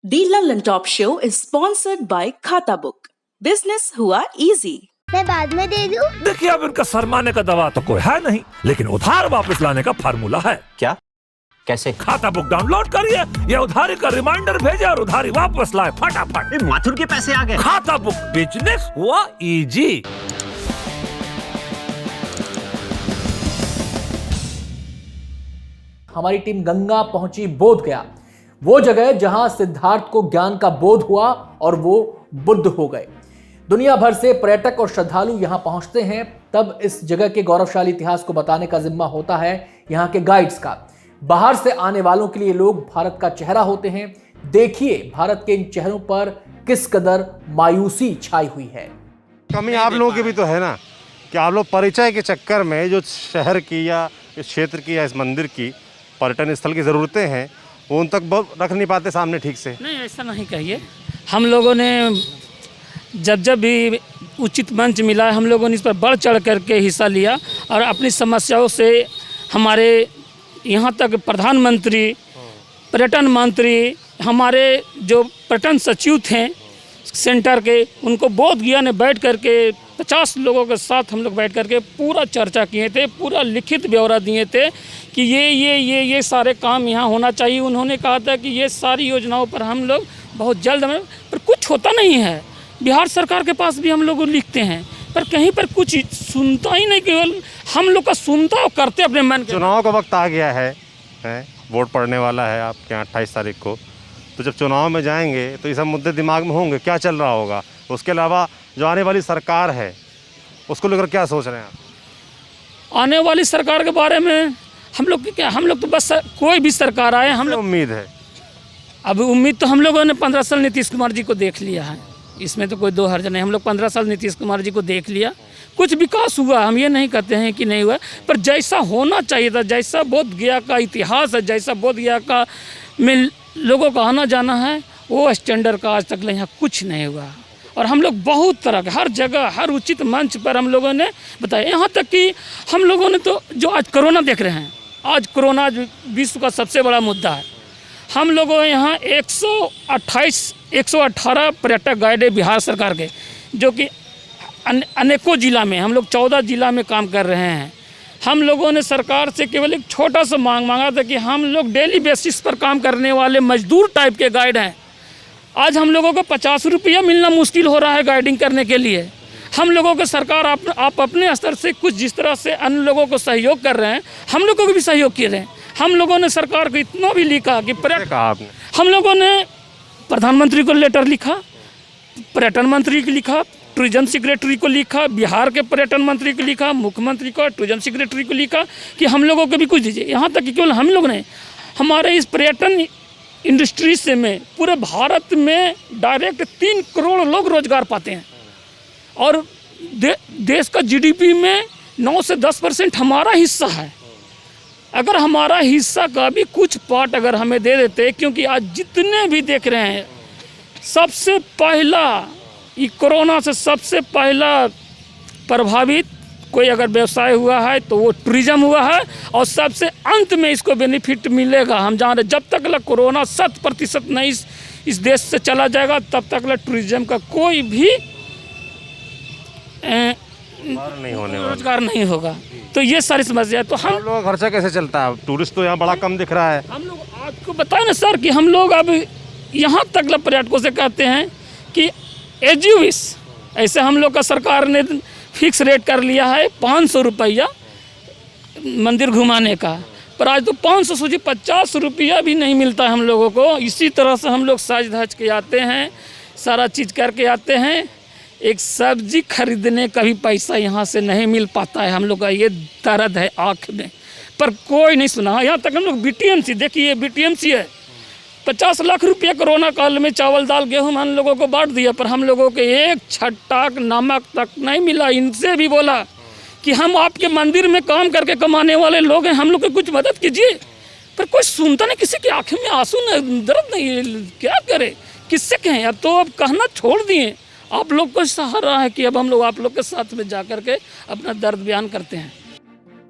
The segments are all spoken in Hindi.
The London Top Show is sponsored by Khata Book. Business हुआ easy. मैं बाद में दे दूं? देखिए, अब इनका शर्माने का दवा तो कोई है नहीं, लेकिन उधार वापस लाने का फार्मूला है। क्या? कैसे? खाता बुक डाउनलोड करिए, ये उधारी का रिमाइंडर भेजे और उधारी वापस लाए फटाफट। माथुर के पैसे आ गए। खाता बुक, बिजनेस हुआ इजी। हमारी टीम गंगा पहुंची बोध गया, वो जगह जहां सिद्धार्थ को ज्ञान का बोध हुआ और वो बुद्ध हो गए। दुनिया भर से पर्यटक और श्रद्धालु यहां पहुंचते हैं, तब इस जगह के गौरवशाली इतिहास को बताने का जिम्मा होता है यहां के गाइड्स का। बाहर से आने वालों के लिए लोग भारत का चेहरा होते हैं। देखिए भारत के इन चेहरों पर किस कदर मायूसी छाई हुई है। कमी आप लोगों की भी तो है ना, कि आप लोग परिचय के चक्कर में जो शहर की या इस क्षेत्र की या इस मंदिर की पर्यटन स्थल की ज़रूरतें हैं वो उन तक रख नहीं पाते सामने ठीक से। नहीं, ऐसा नहीं कहिए। हम लोगों ने जब भी उचित मंच मिला, हम लोगों ने इस पर बढ़ चढ़ करके हिस्सा लिया और अपनी समस्याओं से हमारे यहाँ तक प्रधानमंत्री, पर्यटन मंत्री, हमारे जो पर्यटन सचिव थे सेंटर के, उनको बोध गया ने बैठ करके 50 लोगों के साथ हम लोग बैठ करके पूरा चर्चा किए थे, पूरा लिखित ब्यौरा दिए थे कि ये सारे काम यहाँ होना चाहिए। उन्होंने कहा था कि ये सारी योजनाओं पर हम लोग बहुत जल्द पर कुछ होता नहीं है। बिहार सरकार के पास भी हम लोग लिखते हैं पर कहीं पर कुछ सुनता ही नहीं, केवल हम लोग का सुनता और करते अपने मन के। चुनाव का वक्त आ गया है, वोट पड़ने वाला है आपके यहाँ 28 तारीख को, तो जब चुनाव में जाएंगे तो ये सब मुद्दे दिमाग में होंगे, क्या चल रहा होगा। उसके अलावा जो आने वाली सरकार है उसको लेकर क्या सोच रहे हैं आप? आने वाली सरकार के बारे में हम लोग क्या, हम लोग तो बस कोई भी सरकार आए, हम लोग उम्मीद है। अब उम्मीद तो हम लोगों ने 15 साल नीतीश कुमार जी को देख लिया है, इसमें तो कोई दो हर्ज नहीं। हम लोग 15 साल नीतीश कुमार जी को देख लिया, कुछ विकास हुआ, हम ये नहीं कहते हैं कि नहीं हुआ, पर जैसा होना चाहिए था, जैसा बोध गया का इतिहास है, जैसा बोध गया का में लोगों का आना जाना है, वो स्टैंडर्ड का आज तक यहाँ कुछ नहीं हुआ। और हम लोग बहुत तरह के हर जगह हर उचित मंच पर हम लोगों ने बताया, यहाँ तक कि हम लोगों ने तो जो आज कोरोना देख रहे हैं, आज कोरोना विश्व का सबसे बड़ा मुद्दा है। हम लोगों यहाँ 118 पर्यटक गाइड है बिहार सरकार के, जो कि अनेकों जिला में, हम लोग 14 जिला में काम कर रहे हैं। हम लोगों ने सरकार से केवल एक छोटा सा मांगा था कि हम लोग डेली बेसिस पर काम करने वाले मजदूर टाइप के गाइड हैं। आज हम लोगों को 50 रुपया मिलना मुश्किल हो रहा है गाइडिंग करने के लिए। हम लोगों को सरकार आप अपने स्तर से कुछ जिस तरह से अन्य लोगों को सहयोग कर रहे हैं, हम लोगों को भी सहयोग किए रहे हैं। हम लोगों ने सरकार को इतना भी लिखा कि हम लोगों ने प्रधानमंत्री को लेटर लिखा, पर्यटन मंत्री को लिखा, टूरिज्म सेक्रेटरी को लिखा, बिहार के पर्यटन मंत्री को लिखा, मुख्यमंत्री को, टूरिज्म सेक्रेटरी को लिखा कि हम लोगों को भी कुछ दीजिए। यहाँ तक कि केवल हम लोग नहीं, हमारे इस पर्यटन इंडस्ट्री से में पूरे भारत में डायरेक्ट 3 करोड़ लोग रोजगार पाते हैं और देश का जीडीपी में 9 से 10% हमारा हिस्सा है। अगर हमारा हिस्सा का भी कुछ पार्ट अगर हमें दे देते, क्योंकि आज जितने भी देख रहे हैं, सबसे पहला ये कोरोना से सबसे पहला प्रभावित कोई अगर व्यवसाय हुआ है तो वो टूरिज्म हुआ है और सबसे अंत में इसको बेनिफिट मिलेगा। हम जान रहे, जब तक कोरोना 100% नहीं इस देश से चला जाएगा, तब तक टूरिज्म का कोई भी रोजगार नहीं होगा। तो ये सारी समस्या है। तो हम लोगों का खर्चा कैसे चलता है? टूरिस्ट तो यहाँ बड़ा कम दिख रहा है। हम लोग आपको बताए ना सर कि हम लोग अब यहाँ तक पर्यटकों से कहते हैं कि एज यू विश, ऐसे हम लोग का सरकार ने फिक्स रेट कर लिया है 500 रुपया मंदिर घुमाने का, पर आज तो 500 सोचिए 50 रुपया भी नहीं मिलता है हम लोगों को। इसी तरह से हम लोग साज धज के आते हैं, सारा चीज़ करके आते हैं। एक सब्जी खरीदने का भी पैसा यहाँ से नहीं मिल पाता है। हम लोग का ये दर्द है आँख में, पर कोई नहीं सुना। यहाँ तक हम लोग BTMC, देखिए BTMC है, 50 लाख रुपया कोरोना काल में चावल दाल गेहूँ हम लोगों को बांट दिया, पर हम लोगों को एक छटाक नमक तक नहीं मिला। इनसे भी बोला कि हम आपके मंदिर में काम करके कमाने वाले लोग हैं, हम लोग को कुछ मदद कीजिए, पर कोई सुनता नहीं, किसी की आँखें में आंसू नहीं, दर्द नहीं, क्या करे, किससे कहें। अब तो अब कहना छोड़ दिए, आप लोग को सहारा है कि अब हम लोग आप लोग के साथ में जा करके अपना दर्द बयान करते हैं।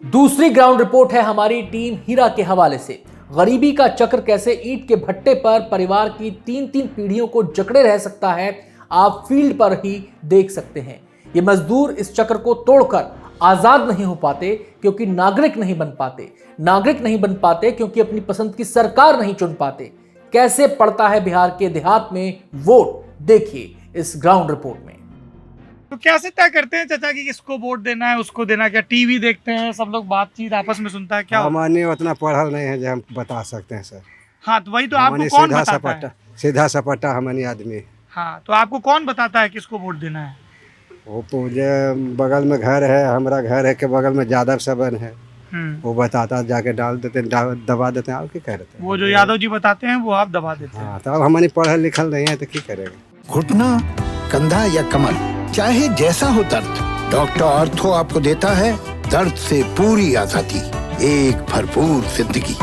दूसरी ग्राउंड रिपोर्ट है हमारी टीम हीरा के हवाले से। गरीबी का चक्र कैसे ईंट के भट्टे पर परिवार की 3-3 पीढ़ियों को जकड़े रह सकता है, आप फील्ड पर ही देख सकते हैं। ये मजदूर इस चक्र को तोड़कर आजाद नहीं हो पाते क्योंकि नागरिक नहीं बन पाते, नागरिक नहीं बन पाते क्योंकि अपनी पसंद की सरकार नहीं चुन पाते। कैसे पड़ता है बिहार के देहात में वोट, देखिए इस ग्राउंड रिपोर्ट में। तो कैसे तय करते हैं चाचा कि किसको वोट देना है, उसको देना? क्या टीवी देखते हैं, सब लोग बातचीत आपस में सुनता है क्या? हमारे उतना पढ़ल नहीं है जो हम बता सकते हैं सर। हाँ, तो वही तो आपको कौन बताता है? सीधा सपाटा हमारी आदमी। हाँ, तो आपको कौन बताता है किसको वोट देना है? वो पूजे बगल में घर है, हमारा घर है के बगल में यादव सबन है, वो बताता, जाके डाल देते दबा देते हैं। आप क्या कह रहे थे? वो जो यादव जी बताते हैं वो आप दबा देते हैं। हाँ, तो अब हमारी पढ़ल लिखल नहीं है तो क्या करेंगे? घुटना, कंधा या कमर, चाहे जैसा हो दर्द, डॉक्टर ऑर्थो आपको देता है दर्द से पूरी आजादी, एक भरपूर जिंदगी।